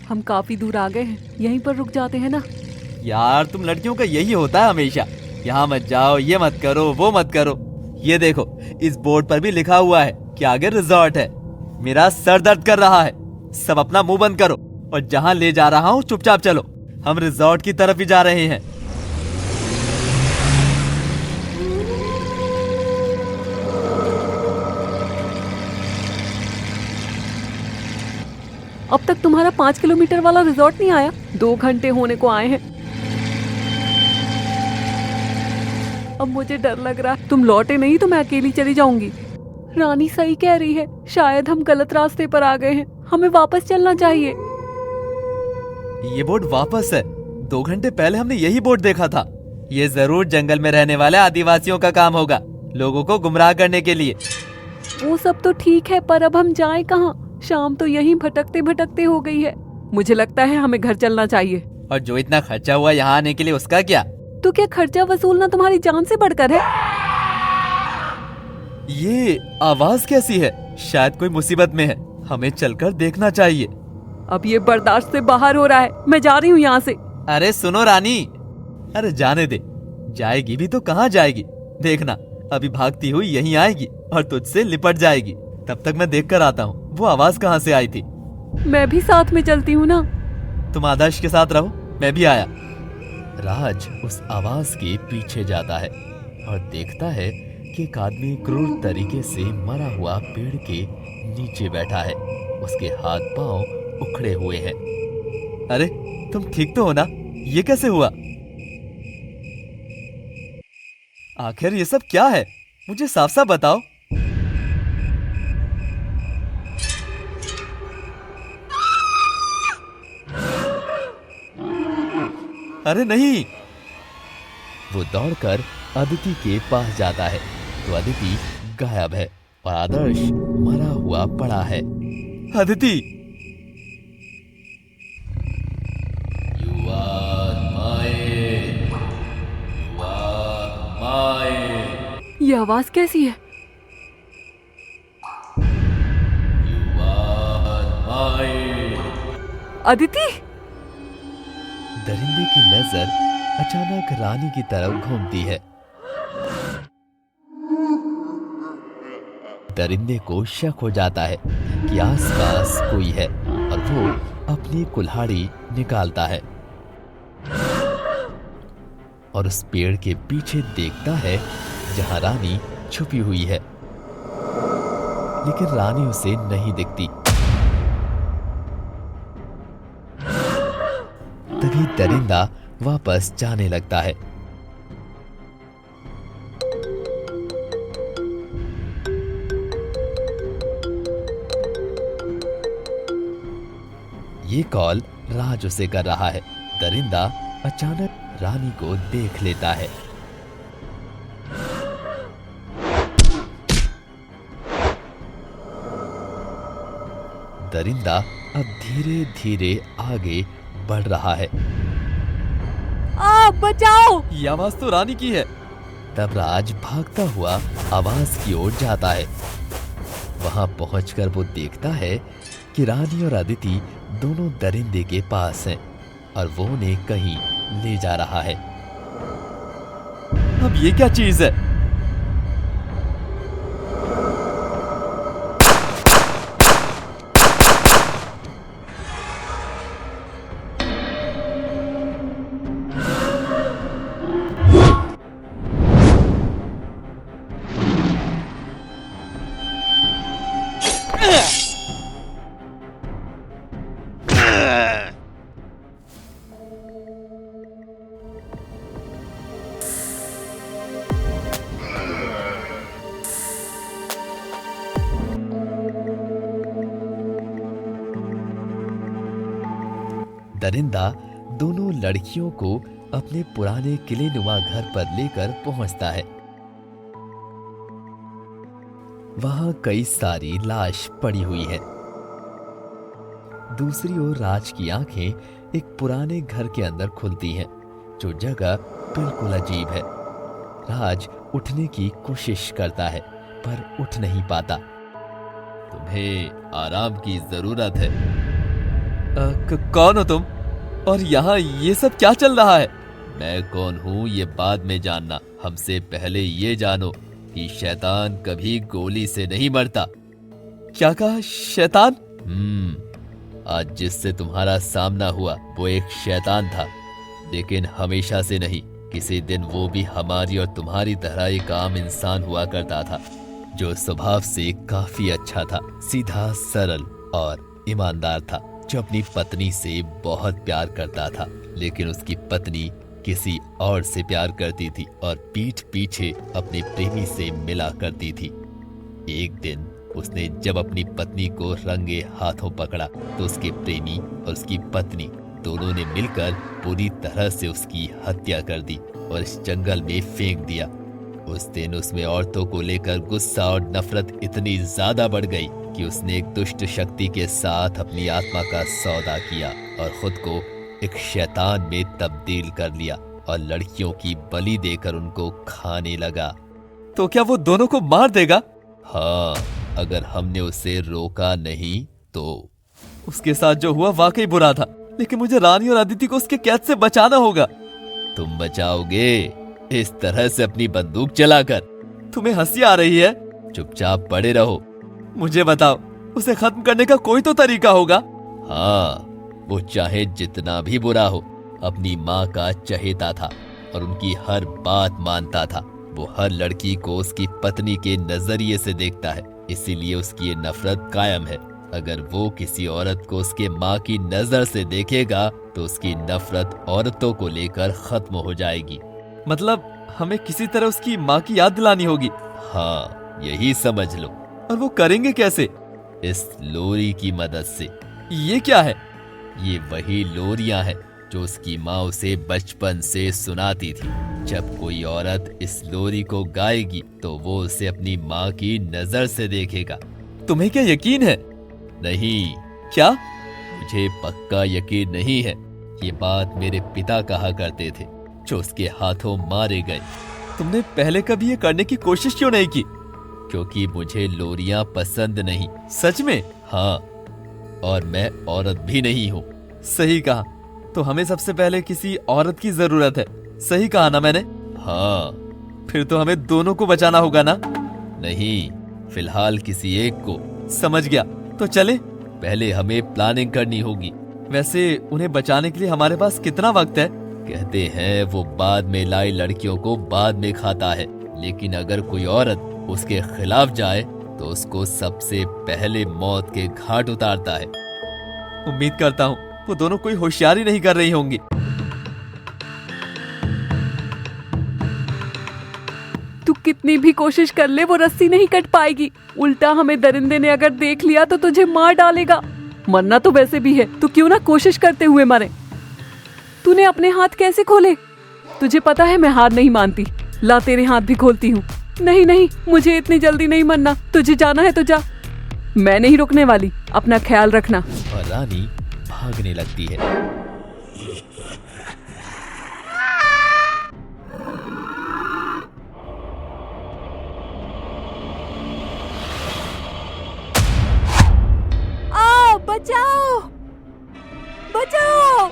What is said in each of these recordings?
हम काफी दूर आ गए हैं, यहीं पर रुक जाते हैं ना। यार तुम लड़कियों का यही होता है हमेशा, यहाँ मत जाओ, ये मत करो, वो मत करो। ये देखो, इस बोर्ड पर भी लिखा हुआ है कि आगे रिजॉर्ट है। मेरा सर दर्द कर रहा है, सब अपना मुंह बंद करो और जहाँ ले जा रहा हूँ चुपचाप चलो। हम रिजॉर्ट की तरफ ही जा रहे हैं। अब तक तुम्हारा 5 किलोमीटर वाला रिजॉर्ट नहीं आया, 2 घंटे होने को आए हैं। अब मुझे डर लग रहा है, तुम लौटे नहीं तो मैं अकेली चली जाऊंगी। रानी सही कह रही है, शायद हम गलत रास्ते पर आ गए हैं, हमें वापस चलना चाहिए। ये बोर्ड वापस है, 2 घंटे पहले हमने यही बोर्ड देखा था। ये जरूर जंगल में रहने वाले आदिवासियों का काम होगा, लोगों को गुमराह करने के लिए। वो सब तो ठीक है, पर अब हम जाएं कहाँ? शाम तो यहीं भटकते भटकते हो गई है। मुझे लगता है हमें घर चलना चाहिए। और जो इतना खर्चा हुआ यहाँ आने के लिए, उसका क्या? तो क्या खर्चा वसूलना तुम्हारी जान से बढ़कर है? ये आवाज कैसी है? शायद कोई मुसीबत में है, हमें चलकर देखना चाहिए। अब ये बर्दाश्त से बाहर हो रहा है, मैं जा रही हूँ यहाँ से। अरे सुनो रानी, अरे जाने दे, जाएगी भी तो कहाँ जाएगी? देखना, अभी भागती हुई यहीं आएगी और तुझसे लिपट जाएगी। तब तक मैं देख कर आता हूँ वो आवाज कहाँ से आई थी। मैं भी साथ में चलती हूँ ना। तुम आदर्श के साथ रहो, मैं भी आया। राज उस आवाज के पीछे जाता है और देखता है कि एक आदमी क्रूर तरीके से मरा हुआ पेड़ के नीचे बैठा है। उसके हाथ पांव उखड़े हुए हैं। अरे तुम ठीक तो हो ना? ये कैसे हुआ? आखिर ये सब क्या है? मुझे साफ साफ बताओ। अरे नहीं! वो दौड़कर अदिति के पास जाता है तो अदिति गायब है और आदर्श मरा हुआ पड़ा है। Aditi! You are mine. You are mine. ये आवाज कैसी है? You are mine. अदिति! दरिंदे की नजर अचानक रानी की तरफ घूमती है। दरिंदे को शक हो जाता है कि आसपास कोई है और वो अपनी कुल्हाड़ी निकालता है और उस पेड़ के पीछे देखता है जहां रानी छुपी हुई है, लेकिन रानी उसे नहीं दिखती। तभी दरिंदा वापस जाने लगता है। ये कॉल राज उसे कर रहा है। दरिंदा अचानक रानी को देख लेता है। दरिंदा अब धीरे धीरे आगे बढ़ रहा है। बचाओ! ये आवाज तो रानी की है। तब राज भागता हुआ आवाज की ओर जाता है। वहां पहुंचकर वो देखता है कि रानी और अदिति दोनों दरिंदे के पास हैं और वो उन्हें कहीं ले जा रहा है। अब ये क्या चीज है? दरिंदा दोनों लड़कियों को अपने पुराने किलेनुमा घर पर लेकर पहुंचता है। वहां कई सारी लाश पड़ी हुई है। दूसरी ओर राज की आंखें एक पुराने घर के अंदर खुलती हैं, जो जगह बिल्कुल अजीब है। राज उठने की कोशिश करता है पर उठ नहीं पाता। तुम्हें आराम की जरूरत है। कौन हो तुम और यहाँ ये सब क्या चल रहा है? मैं कौन हूँ ये बाद में जानना, हमसे पहले ये जानो कि शैतान कभी गोली से नहीं मरता। क्या कहा? शैतान? आज जिससे तुम्हारा सामना हुआ वो एक शैतान था, लेकिन हमेशा से नहीं। किसी दिन वो भी हमारी और तुम्हारी तरह एक आम इंसान हुआ करता था, जो स्वभाव से काफी अच्छा था, सीधा सरल और ईमानदार था, जो अपनी पत्नी से बहुत प्यार करता था। लेकिन उसकी पत्नी किसी और से प्यार करती थी और पीठ पीछे अपने प्रेमी से मिला करती थी। एक दिन उसने जब अपनी पत्नी को रंगे हाथों पकड़ा तो उसके प्रेमी और उसकी पत्नी दोनों ने मिलकर पूरी तरह से उसकी हत्या कर दी और इस जंगल में फेंक दिया। उस दिन उसमें औरतों को लेकर गुस्सा और नफरत इतनी ज्यादा बढ़ गई कि उसने एक दुष्ट शक्ति के साथ अपनी आत्मा का सौदा किया और खुद को एक शैतान में तब्दील कर लिया और लड़कियों की बलि देकर उनको खाने लगा। तो क्या वो दोनों को मार देगा? हाँ, अगर हमने उसे रोका नहीं तो। उसके साथ जो हुआ वाकई बुरा था, लेकिन मुझे रानी और अदिति को उसके कैद से बचाना होगा। तुम बचाओगे इस तरह से अपनी बंदूक चलाकर? तुम्हें हंसी आ रही है? चुपचाप पड़े रहो। मुझे बताओ, उसे खत्म करने का कोई तो तरीका होगा। हाँ, वो चाहे जितना भी बुरा हो अपनी माँ का चहेता था और उनकी हर बात मानता था। वो हर लड़की को उसकी पत्नी के नजरिए से देखता है, इसीलिए उसकी ये नफरत कायम है। अगर वो किसी औरत को उसके माँ की नजर से देखेगा तो उसकी नफरत औरतों को लेकर खत्म हो जाएगी। मतलब हमें किसी तरह उसकी माँ की याद दिलानी होगी। हाँ, यही समझ लो। और वो करेंगे कैसे? इस लोरी की मदद से। ये क्या है? ये वही लोरियां हैं जो उसकी माँ उसे बचपन से सुनाती थी। जब कोई औरत इस लोरी को गाएगी तो वो उसे अपनी माँ की नजर से देखेगा। तुम्हें क्या यकीन है? नहीं। क्या? मुझे पक्का यकीन नहीं है। ये बात मेरे पिता कहा करते थे, जो उसके हाथों मारे गए। तुमने पहले कभी ये करने की कोशिश क्यों नहीं की? क्योंकि मुझे लोरियां पसंद नहीं। सच में? हाँ, और मैं औरत भी नहीं हूँ। सही कहा। तो हमें सबसे पहले किसी औरत की जरूरत है। सही कहा ना मैंने? हाँ। फिर तो हमें दोनों को बचाना होगा ना? नहीं, फिलहाल किसी एक को। समझ गया। तो चले? पहले हमें प्लानिंग करनी होगी। वैसे उन्हें बचाने के लिए हमारे पास कितना वक्त है? कहते हैं वो बाद में लाई लड़कियों को बाद में खाता है, लेकिन अगर कोई औरत उसके खिलाफ जाए तो उसको सबसे पहले मौत के घाट उतारता है। उम्मीद करता हूँ वो दोनों कोई होशियारी नहीं कर रही होंगी। तू कितनी भी कोशिश कर ले वो रस्सी नहीं कट पाएगी। उल्टा हमें दरिंदे ने अगर देख लिया तो तुझे मार डालेगा। मरना तो वैसे भी है, तो क्यों ना कोशिश करते हुए मरे। तूने अपने हाथ कैसे खोले? तुझे पता है मैं हार नहीं मानती। ला तेरे हाथ भी खोलती हूँ। नहीं नहीं, मुझे इतनी जल्दी नहीं मरना। तुझे जाना है तो जा, मैं नहीं रुकने वाली। अपना ख्याल रखना। और रानी भागने लगती है। आओ, बचाओ बचाओ।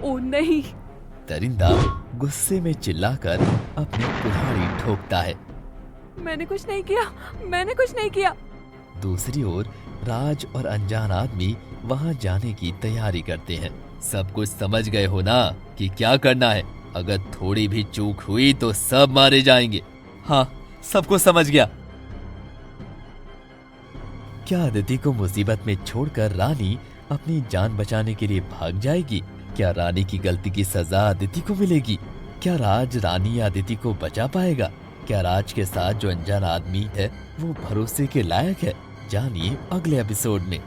ओ नहीं। दरिंदा गुस्से में चिल्लाकर अपनी कुल्हाड़ी ठोकता है। मैंने कुछ नहीं किया, मैंने कुछ नहीं किया। दूसरी ओर राज और अनजान आदमी वहां जाने की तैयारी करते हैं। सब कुछ समझ गए हो ना कि क्या करना है? अगर थोड़ी भी चूक हुई तो सब मारे जाएंगे। हाँ, सब कुछ समझ गया। क्या अदिति को मुसीबत में छोड़कर रानी अपनी जान बचाने के लिए भाग जाएगी? क्या रानी की गलती की सजा अदिति को मिलेगी? क्या राज रानी या अदिति को बचा पाएगा? क्या राज के साथ जो अनजान आदमी है वो भरोसे के लायक है? जानिए अगले एपिसोड में।